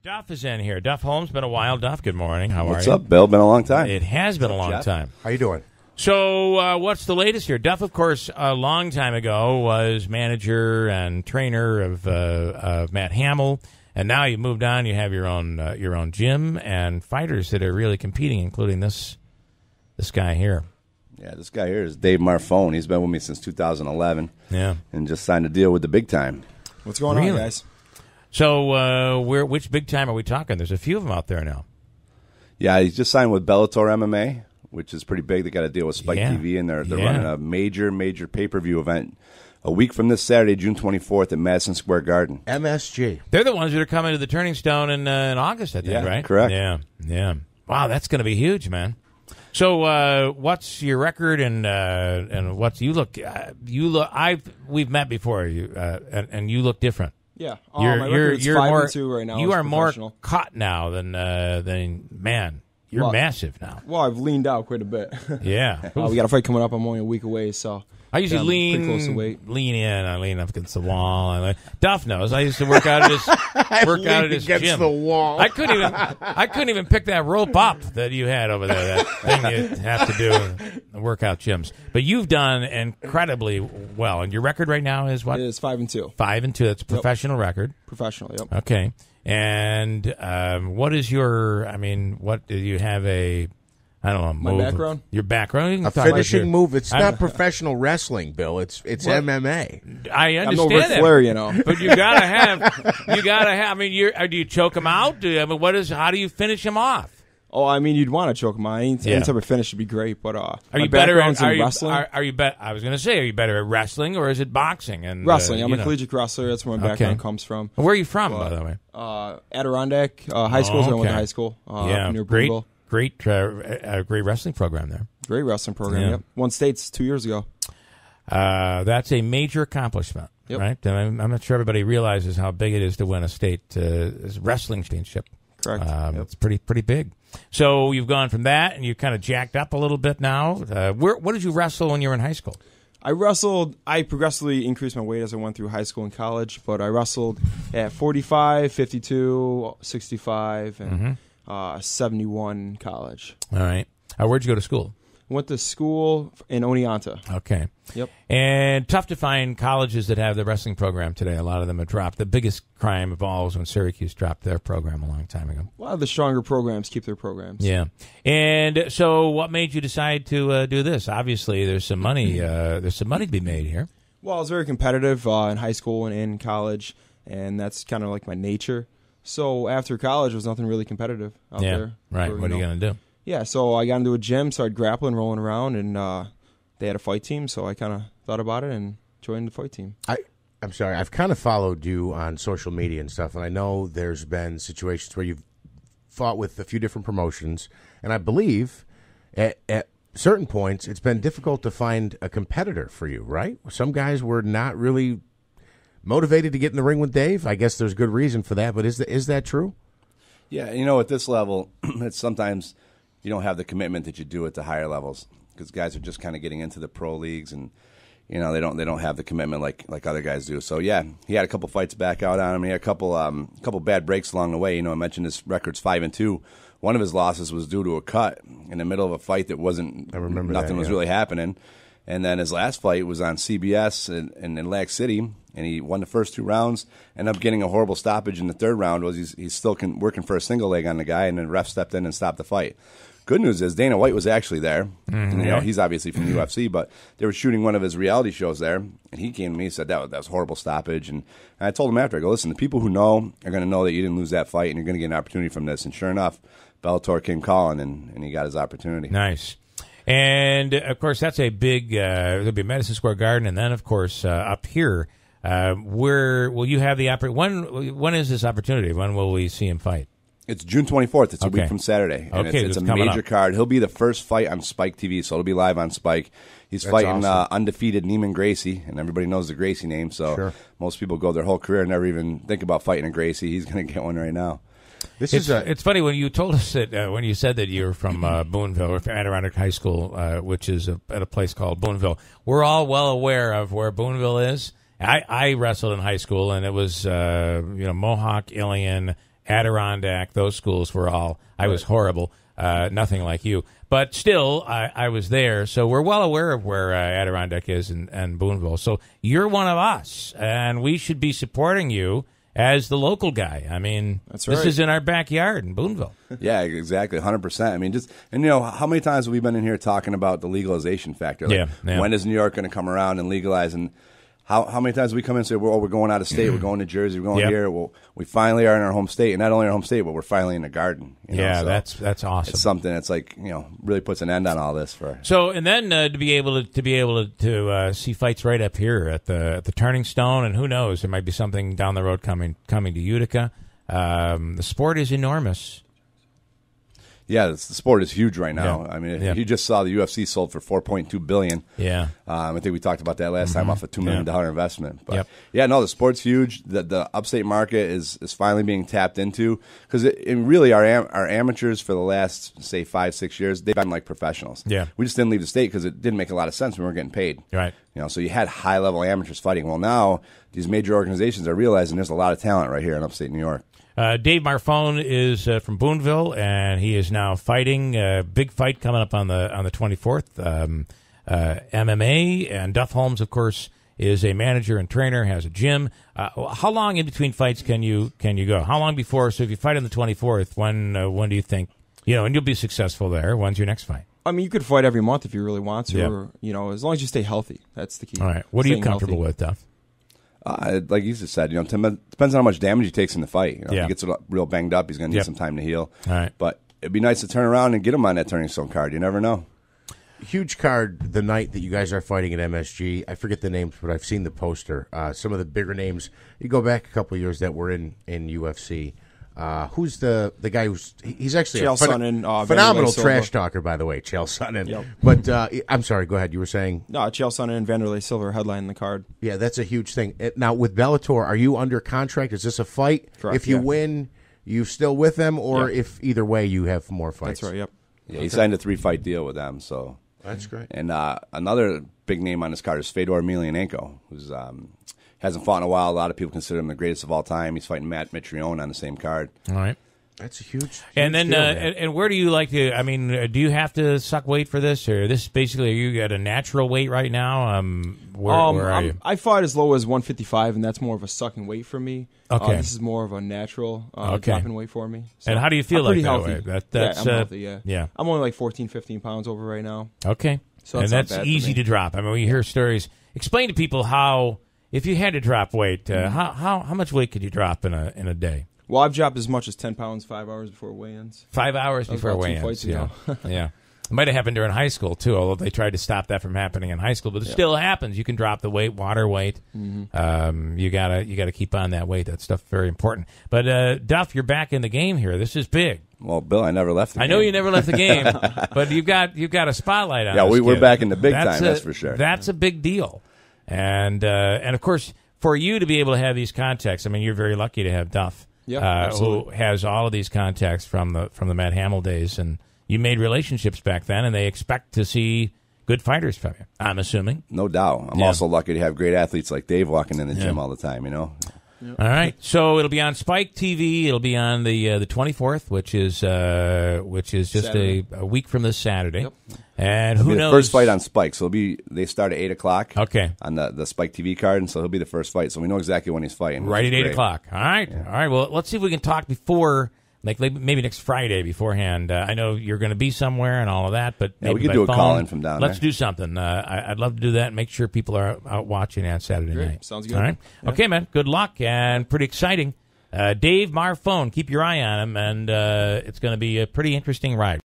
Duff is in here. Duff Holmes, been a while. Duff, good morning. How are you? What's up, Bill? Been a long time. It has been a long time. How you doing? So what's the latest here? Duff, of course, a long time ago was manager and trainer of Matt Hamill, and now you've moved on. You have your own gym and fighters that are really competing, including this guy here. Yeah, this guy here is Dave Marfone. He's been with me since 2011. Yeah. And just signed a deal with the big time. What's going on, guys? So which big time are we talking? There's a few of them out there now. Yeah, he's just signed with Bellator MMA, which is pretty big. They got to deal with Spike TV, and they're running a major pay-per-view event a week from this Saturday, June 24th at Madison Square Garden. MSG. They're the ones that are coming to the Turning Stone in August, I think, right? Correct. Yeah. Wow, that's going to be huge, man. So, what's your record and what's you look? We've met before, and you look different. Yeah, my record's 5-2 right now. You are more caught now than man. You're massive now. Well, I've leaned out quite a bit. Yeah, we got a fight coming up. I'm only a week away, so I usually pretty close to weight. lean in. I lean up against the wall. Duff knows. I used to work out at his against gym. the wall. I couldn't even pick that rope up that you had over there. That thing you have to do in the workout gyms. But you've done incredibly well. And your record right now is what? It is 5-2. 5-2. That's a professional record. Professional. Yep. Okay. And what is your? I mean, what do you have a? I don't know. My move. background? Your background? A finishing move. It's not professional wrestling, Bill. It's MMA. I understand I'm no Ric that. Flair, you know. But you gotta have. I mean, do you choke him out? How do you finish him off? Oh, I mean, you'd want to choke him out. Any type of finish would be great. But are my you better at wrestling? I was going to say, are you better at wrestling or is it boxing? And wrestling. I'm a collegiate wrestler. That's where my background comes from. Where are you from, by the way? Adirondack high school. So I went to high school. Near Boonville. Great wrestling program there. Great wrestling program. Yep. Won states 2 years ago. That's a major accomplishment, right? And I'm not sure everybody realizes how big it is to win a state wrestling championship. Correct. It's pretty big. So you've gone from that, and you've kind of jacked up a little bit now. What did you wrestle when you were in high school? I progressively increased my weight as I went through high school and college, but I wrestled at 45, 52, 65, and 71 in college. All right. Where'd you go to school? Went to school in Oneonta. Okay. Yep. And tough to find colleges that have the wrestling program today. A lot of them have dropped. The biggest crime of all was when Syracuse dropped their program a long time ago. A lot of the stronger programs keep their programs. Yeah. And so what made you decide to do this? Obviously, there's some money to be made here. Well, I was very competitive in high school and in college, and that's kind of like my nature. So after college, there was nothing really competitive out there. Right. What are you going to do? Yeah, so I got into a gym, started grappling, rolling around, and they had a fight team, so I kind of thought about it and joined the fight team. I'm sorry. I've kind of followed you on social media and stuff, and I know there's been situations where you've fought with a few different promotions, and I believe at certain points it's been difficult to find a competitor for you, right? Some guys were not really motivated to get in the ring with Dave. I guess there's good reason for that, but is that true? Yeah, at this level, it's sometimes you don't have the commitment that you do at the higher levels because guys are just kind of getting into the pro leagues and they don't have the commitment like other guys do. So yeah, he had a couple fights back out on him. He had a couple bad breaks along the way. I mentioned his record's 5-2. One of his losses was due to a cut in the middle of a fight that wasn't. I remember nothing was really happening. And then his last fight was on CBS in Atlantic City, and he won the first 2 rounds. Ended up getting a horrible stoppage in the third round. He's still working for a single leg on the guy, and then the ref stepped in and stopped the fight. Good news is Dana White was actually there. Mm-hmm. He's obviously from the UFC, but they were shooting one of his reality shows there, and he came to me and said that was a horrible stoppage. And I told him after, I go, listen, the people who know are going to know that you didn't lose that fight, and you're going to get an opportunity from this. And sure enough, Bellator came calling, and he got his opportunity. Nice. And, of course, that's a big there'll be Madison Square Garden, and then, of course, up here, where will you have the opportunity? When is this opportunity? When will we see him fight? It's June 24th. It's a week from Saturday. And it's a major card. He'll be the first fight on Spike TV, so it'll be live on Spike. He's fighting undefeated Neiman Gracie, and everybody knows the Gracie name, so most people go their whole career and never even think about fighting a Gracie. He's going to get one right now. It's funny when you told us that when you said that you're from Boonville, or from Adirondack High School, which is at a place called Boonville. We're all well aware of where Boonville is. I wrestled in high school, and it was Mohawk, Ilion, Adirondack, those schools were all. I was horrible. Nothing like you, but still, I was there, so we're well aware of where Adirondack is and Boonville. So you're one of us, and we should be supporting you as the local guy. I mean, That's this right. is in our backyard in Boonville. Yeah, exactly, 100%. I mean, and you know, how many times have we been in here talking about the legalization factor? Like, Yeah. when is New York going to come around and legalize? And how many times we come in and say, well, we're going out of state, we're going to Jersey, we're going Yep. here. Well, we finally are in our home state, and not only our home state, but we're finally in the garden. You know? Yeah, So that's awesome. it's something that's like, you know, really puts an end on all this for. So, and then to be able to see fights right up here at the Turning Stone, and who knows, there might be something down the road coming to Utica. The sport is enormous. Yeah, the sport is huge right now. Yeah. I mean, Yeah. you just saw the UFC sold for $4.2 billion. Yeah. I think we talked about that last time off a $2 million investment. But Yep. yeah, no, the sport's huge. The upstate market is finally being tapped into because really our amateurs for the last, say, 5-6 years, they've been like professionals. Yeah. We just didn't leave the state because it didn't make a lot of sense when we were getting paid. Right. You know, so you had high-level amateurs fighting. Well, now these major organizations are realizing there's a lot of talent right here in upstate New York. Dave Marfone is from Boonville, and he is now fighting a big fight coming up on the 24th. MMA, and Duff Holmes, of course, is a manager and trainer, has a gym. How long in between fights can you go? How long before? So if you fight on the 24th, when do you think and you'll be successsul there? When's your next fight? I mean, you could fight every month if you really want to, Yeah. or, as long as you stay healthy. That's the key. All right. What are you Staying comfortable healthy. with, Duff? Like you just said, depends on how much damage he takes in the fight. If Yeah. he gets real banged up, he's going to need Yep. some time to heal. All right. But it'd be nice to turn around and get him on that Turning Stone card. You never know. Huge card the night that you guys are fighting at MSG. I forget the names, but I've seen the poster. Some of the bigger names. You go back a couple of years that were in UFC. Who's the guy he's actually Chael a Sonnen, phenomenal Vanderlei Silva. trash talker, by the way, Chael Sonnen. Yep. But I'm sorry, go ahead. You were saying? No, Chael Sonnen and Vanderlei Silva headline the card. Yeah, that's a huge thing. Now, with Bellator, are you under contract? Is this a fight? Correct, If you yeah. win, you still with them? Or Yeah. if either way, you have more fights? That's right, yep. Yeah, he signed a 3-fight deal with them. So That's great. And another big name on this card is Fedor Emelianenko, who's hasn't fought in a while. A lot of people consider him the greatest of all time. He's fighting Matt Mitrione on the same card. All right. That's a huge And then, deal, man. and where do you like to? I mean, do you have to suck weight for this, or this basically? Are you at a natural weight right now? Where are you? I fought as low as 155, and that's more of a sucking weight for me. Okay. This is more of a natural Okay. dropping weight for me. So And how do you feel I'm like pretty that healthy. way? That's I'm healthy, yeah. yeah. I'm only like 14, 15 pounds over right now. Okay. So and it's not that's bad for easy me. to drop. I mean, we hear stories. Explain to people how, if you had to drop weight, how much weight could you drop in a day? Well, I've dropped as much as 10 pounds 5 hours before weigh-ins. 5 hours That was before about 2 weigh-ins. fights Yeah, ago. yeah. It might have happened during high school too, although they tried to stop that from happening in high school. But it still happens. You can drop the weight, water weight. You gotta keep on that weight. That stuff's very important. But Duff, you're back in the game here. This is big. Well, Bill, I never left the I game. know you never left the game, but you've got a spotlight on. Yeah, this we're kid. back in the big time, that's for sure. That's a big deal, and of course, for you to be able to have these contacts, I mean, you're very lucky to have Duff, Yeah, who absolutely. has all of these contacts from the Matt Hamill days, and you made relationships back then, and they expect to see good fighters from you. I'm assuming. No doubt. I'm Yeah. also lucky to have great athletes like Dave walking in the gym all the time, All right, so it'll be on Spike TV. It'll be on the 24th, which is just Saturday. a week from this Saturday. Yep. And It'll who be knows? the first fight on Spike, so they start at 8 o'clock Okay. on the Spike TV card, and so he'll be the first fight, so we know exactly when he's fighting. which Right is at 8 great. o'clock. All right. All right. Well, let's see if we can talk before, like maybe next Friday beforehand. I know you're going to be somewhere and all of that, but Yeah, maybe we could by do a phone. call-in from down Let's there. do something. I'd love to do that and make sure people are out watching on Saturday Great. night. Sounds good. All right. Okay, man. Good luck and pretty exciting. Dave Marfone, keep your eye on him, and it's going to be a pretty interesting ride.